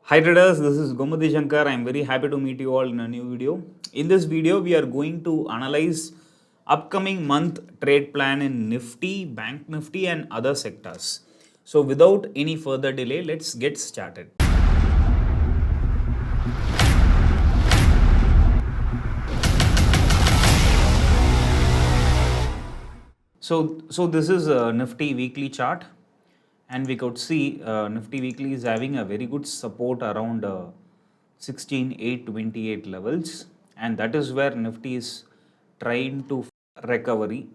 Hi traders, this is Gomathi Shankar. I am very happy to meet you all in a new video. In this video, we are going to analyze upcoming month trade plan in Nifty, Banknifty and other sectors. So without any further delay, let's get started. So this is a Nifty weekly chart, and we could see Nifty weekly is having a very good support around 16,828 levels, and that is where Nifty is trying to recovery.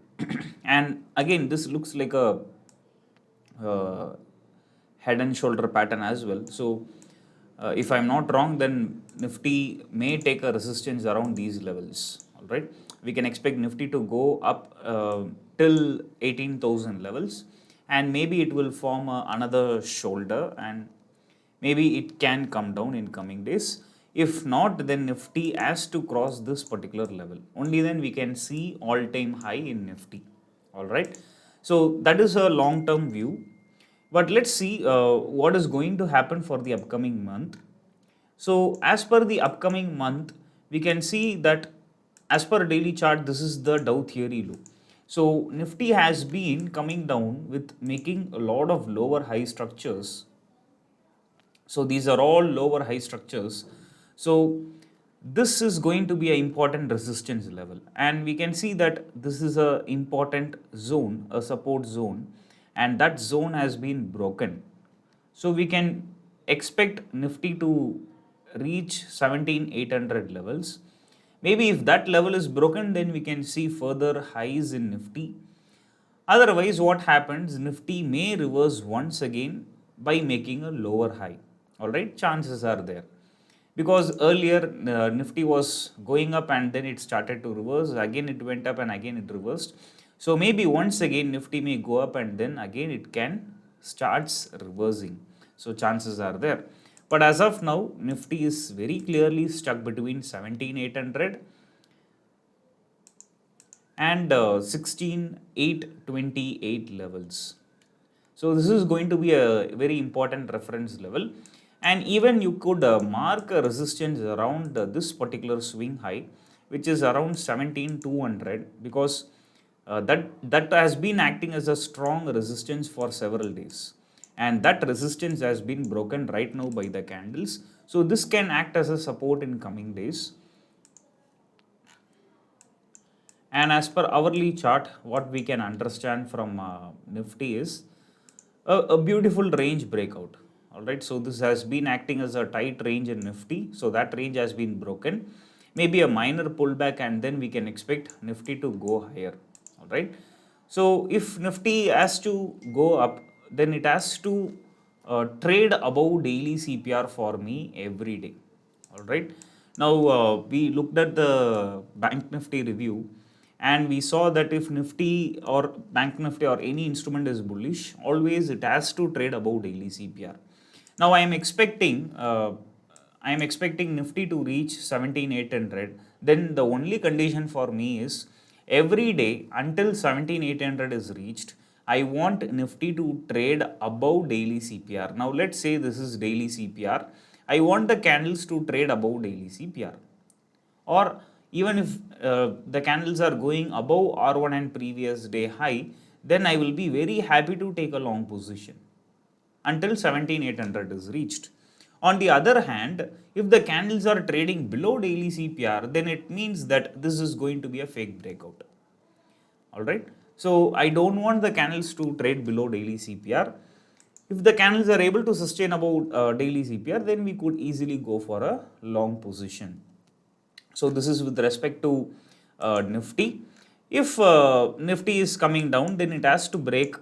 And again, this looks like a uh, head and shoulder pattern as well. So if I'm not wrong, then Nifty may take a resistance around these levels. All right, we can expect Nifty to go up till 18,000 levels, and maybe it will form another shoulder, and maybe it can come down in coming days. If not, then Nifty has to cross this particular level. Only then we can see all-time high in Nifty. All right. So that is a long-term view. But let's see what is going to happen for the upcoming month. So as per the upcoming month, we can see that as per daily chart, this is the Dow theory low. So Nifty has been coming down with making a lot of lower high structures. So these are all lower high structures. So this is going to be an important resistance level, and we can see that this is a important zone, a support zone, and that zone has been broken. So we can expect Nifty to reach 17,800 levels. Maybe if that level is broken, then we can see further highs in Nifty. Otherwise, what happens? Nifty may reverse once again by making a lower high. All right, chances are there, because earlier Nifty was going up and then it started to reverse. Again, it went up and again it reversed. So maybe once again Nifty may go up and then again it can starts reversing. So chances are there. But as of now, Nifty is very clearly stuck between 17,800 and 16,828 levels. So this is going to be a very important reference level, and even you could mark a resistance around this particular swing high, which is around 17,200, because that has been acting as a strong resistance for several days, and that resistance has been broken right now by the candles. So this can act as a support in coming days. And as per hourly chart, what we can understand from Nifty is a beautiful range breakout. All right, so this has been acting as a tight range in Nifty. So that range has been broken. Maybe a minor pullback, and then we can expect Nifty to go higher. All right. So if Nifty has to go up, then it has to trade above daily CPR for me every day. All right. Now we looked at the Banknifty review, and we saw that if Nifty or Banknifty or any instrument is bullish, always it has to trade above daily CPR. Now I am expecting Nifty to reach 17,800. Then the only condition for me is every day until 17,800 is reached, I want Nifty to trade above daily CPR. Now let's say this is daily CPR. I want the candles to trade above daily CPR, or even if the candles are going above R1 and previous day high, then I will be very happy to take a long position until 17,800 is reached. On the other hand, if the candles are trading below daily CPR, then it means that this is going to be a fake breakout. All right. So I don't want the candles to trade below daily CPR. If the candles are able to sustain about daily CPR, then we could easily go for a long position. So this is with respect to Nifty. If Nifty is coming down, then it has to break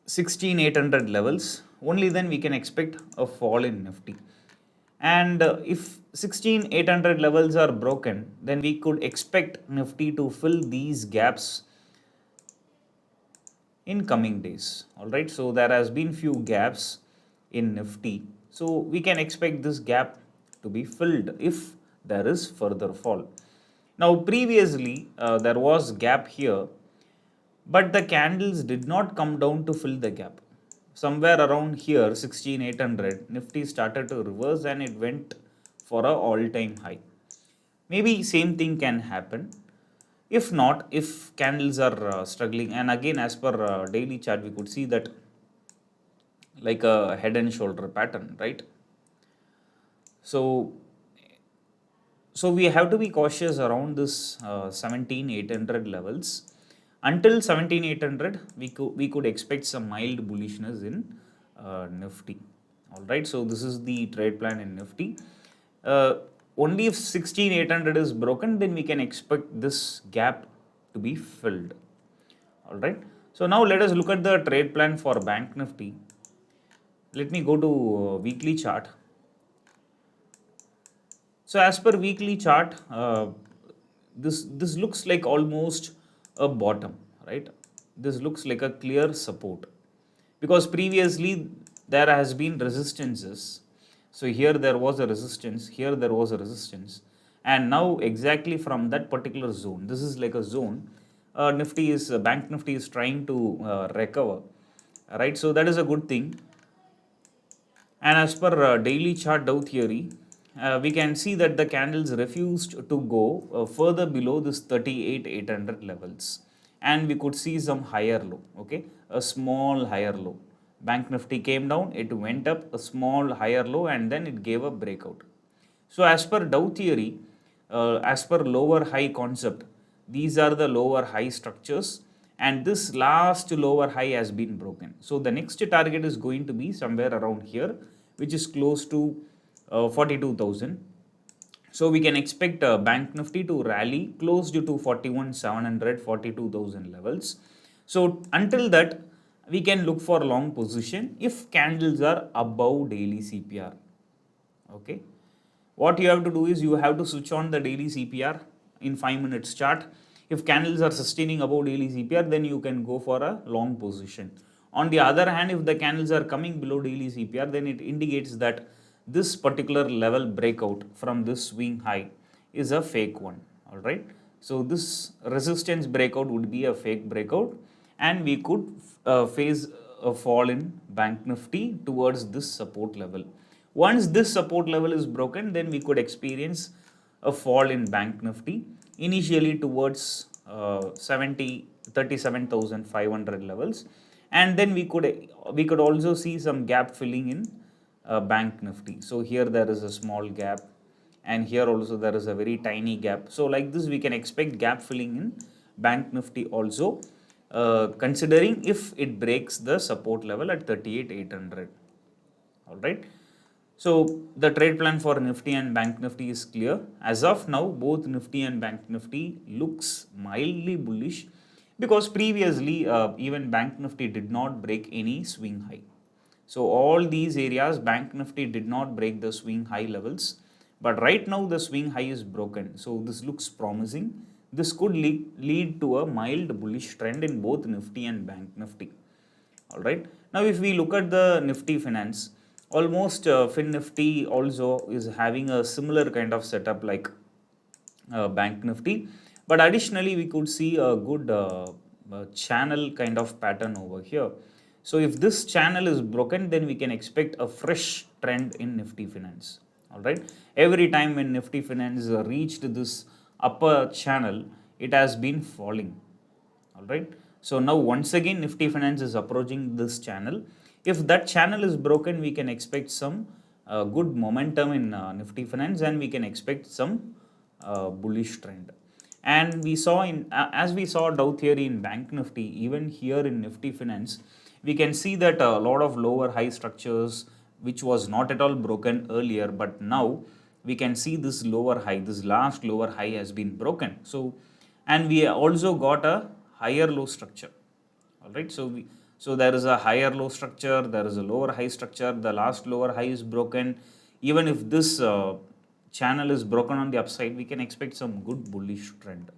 16,800 levels. Only then we can expect a fall in Nifty. And if 16,800 levels are broken, then we could expect Nifty to fill these gaps in coming days. All right. So there has been few gaps in Nifty. So we can expect this gap to be filled if there is further fall. Now previously there was gap here, but the candles did not come down to fill the gap. somewhere around here 16,800, Nifty started to reverse and it went for a all-time high. Maybe same thing can happen. If not, if candles are struggling, and again as per daily chart, we could see that like a head and shoulder pattern, right? So, so we have to be cautious around this 17,800 levels. Until 17,800, we could expect some mild bullishness in Nifty. All right. So this is the trade plan in Nifty. Uh, Only if 16,800 is broken, then we can expect this gap to be filled. All right. So now let us look at the trade plan for Bank Nifty. Let me go to weekly chart. So as per weekly chart, this looks like almost a bottom, right? This looks like a clear support because previously there has been resistances. So here there was a resistance, here there was a resistance, and now exactly from that particular zone, this is like a zone. Bank Nifty is trying to recover, right? So that is a good thing. And as per daily chart Dow theory, we can see that the candles refused to go further below this 38,800 levels. And we could see some higher low, okay, a small higher low. Bank Nifty came down, it went up a small higher low, and then it gave a breakout. So as per Dow theory, as per lower high concept, these are the lower high structures, and this last lower high has been broken. So the next target is going to be somewhere around here, which is close to 42,000. So we can expect Bank Nifty to rally close to 41,700, 42,000 levels. So until that, we can look for long position if candles are above daily CPR. Okay. What you have to do is you have to switch on the daily CPR in 5 minutes chart. If candles are sustaining above daily CPR, then you can go for a long position. On the other hand, if the candles are coming below daily CPR, then it indicates that this particular level breakout from this swing high is a fake one. All right. So this resistance breakout would be a fake breakout, and we could face a fall in Bank Nifty towards this support level. Once this support level is broken, then we could experience a fall in Bank Nifty initially towards 37,500 levels, and then we could also see some gap filling in Bank Nifty. So here there is a small gap, and here also there is a very tiny gap. So like this, we can expect gap filling in Bank Nifty also, considering if it breaks the support level at 38,800. All right. So the trade plan for Nifty and Bank Nifty is clear. As of now, both Nifty and Bank Nifty looks mildly bullish because previously even Bank Nifty did not break any swing high. So all these areas, Bank Nifty did not break the swing high levels, but right now the swing high is broken. So this looks promising. This could lead to a mild bullish trend in both Nifty and Bank Nifty. All right. Now, if we look at the Nifty Finance, almost Fin Nifty also is having a similar kind of setup like Bank Nifty, but additionally, we could see a good channel kind of pattern over here. So, if this channel is broken, then we can expect a fresh trend in Nifty Finance. All right. Every time when Nifty Finance reached this upper channel, it has been falling. All right. So now once again Nifty Finance is approaching this channel. If that channel is broken, we can expect some good momentum in Nifty Finance, and we can expect some bullish trend. And we saw as we saw Dow theory in Bank Nifty, even here in Nifty Finance, we can see that a lot of lower high structures which was not at all broken earlier, but now we can see this lower high, this last lower high has been broken. So, and we also got a higher low structure. All right. So there is a higher low structure, there is a lower high structure. The last lower high is broken. Even if this channel is broken on the upside, we can expect some good bullish trend.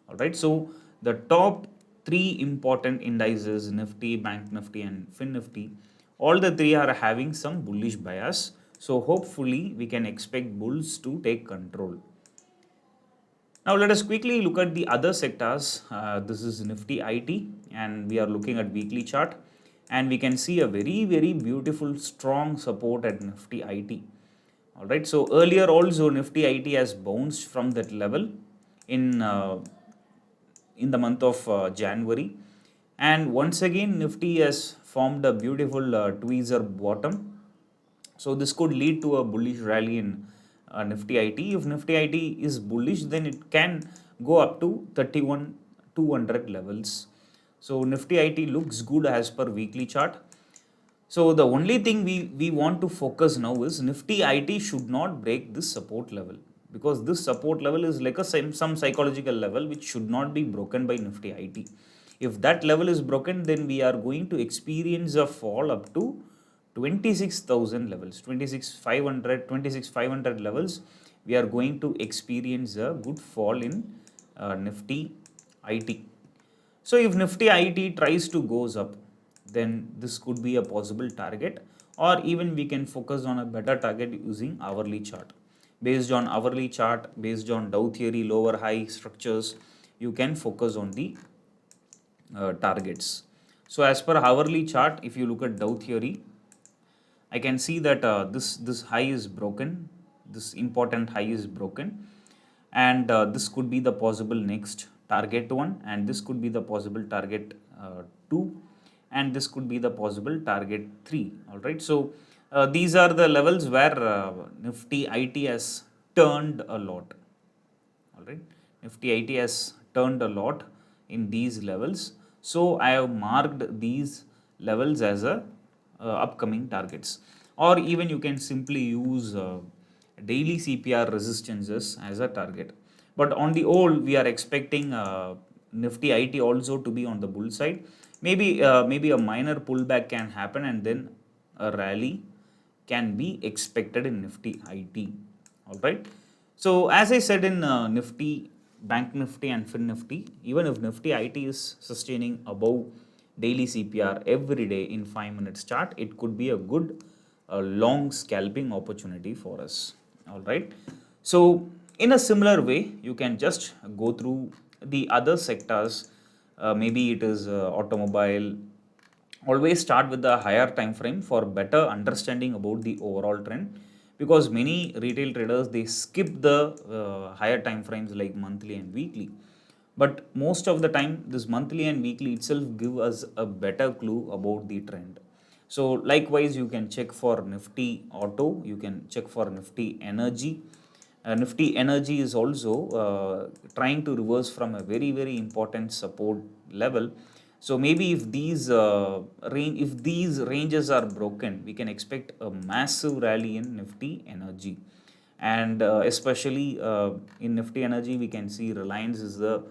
All right. So the top three important indices, Nifty, Bank Nifty, and Fin Nifty, all the three are having some bullish bias. So hopefully we can expect bulls to take control. Now let us quickly look at the other sectors. This is Nifty IT, and we are looking at weekly chart. and we can see a very beautiful strong support at Nifty IT. Alright, so earlier also Nifty IT has bounced from that level in the month of January, and once again Nifty has formed a beautiful tweezer bottom. So this could lead to a bullish rally in Nifty IT. If Nifty IT is bullish, then it can go up to 31,200 levels. So Nifty IT looks good as per weekly chart. So the only thing we want to focus now is Nifty IT should not break this support level, because this support level is like a some psychological level which should not be broken by Nifty IT. If that level is broken, then we are going to experience a fall up to 26,000 levels, 26,500 levels. We are going to experience a good fall in Nifty IT. So if Nifty IT tries to goes up, then this could be a possible target, or even we can focus on a better target using hourly chart. Based on hourly chart, based on Dow theory lower high structures, you can focus on the targets. So as per hourly chart, if you look at Dow theory, I can see that this high is broken, this important high is broken, and this could be the possible next target 1, and this could be the possible target 2, and this could be the possible target 3. Alright, so these are the levels where Nifty IT has turned a lot. Alright, Nifty IT has turned a lot in these levels. So I have marked these levels as a upcoming targets, or even you can simply use daily CPR resistances as a target. But on the whole, we are expecting Nifty IT also to be on the bull side. Maybe a minor pullback can happen, and then a rally can be expected in Nifty IT. Alright. So as I said in Nifty, Banknifty and FinNifty, even if Nifty IT is sustaining above daily CPR every day in 5 minutes chart, it could be a good long scalping opportunity for us. Alright. So in a similar way, you can just go through the other sectors. Maybe it is automobile. Always start with the higher time frame for better understanding about the overall trend, because many retail traders, they skip the higher time frames like monthly and weekly, but most of the time this monthly and weekly itself give us a better clue about the trend. So likewise, you can check for Nifty Auto, you can check for Nifty Energy. Nifty Energy is also trying to reverse from a very important support level. So maybe if these ranges are broken, we can expect a massive rally in Nifty Energy, and especially in Nifty Energy, we can see Reliance is the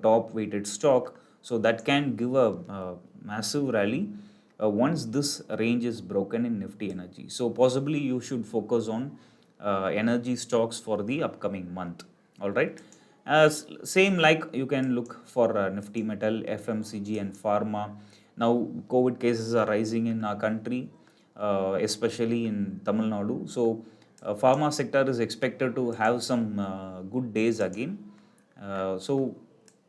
top weighted stock, so that can give a massive rally once this range is broken in Nifty Energy. So possibly you should focus on energy stocks for the upcoming month. All right. Same like you can look for Nifty Metal, FMCG and Pharma. Now COVID cases are rising in our country, especially in Tamil Nadu. So pharma sector is expected to have some good days again.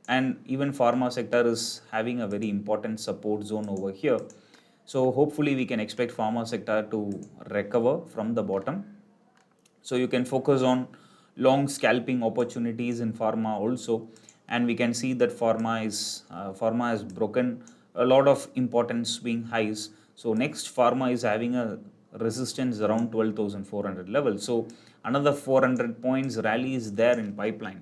And even pharma sector is having a very important support zone over here. So hopefully we can expect pharma sector to recover from the bottom. So you can focus on long scalping opportunities in pharma also, and we can see that pharma has broken a lot of important swing highs. So next pharma is having a resistance around 12,400 level. So another 400 points rally is there in pipeline.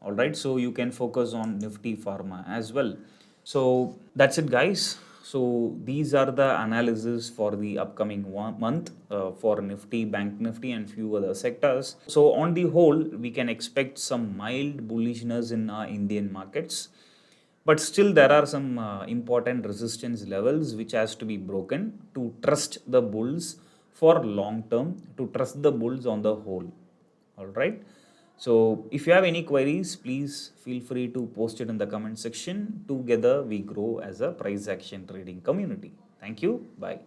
All right, so you can focus on Nifty Pharma as well. So that's it, guys. So these are the analysis for the upcoming month for Nifty, Bank Nifty and few other sectors. So on the whole, we can expect some mild bullishness in Indian markets, but still there are some important resistance levels which has to be broken to trust the bulls for long term, to trust the bulls on the whole. All right. So if you have any queries, please feel free to post it in the comment section. Together we grow as a price action trading community. Thank you. Bye.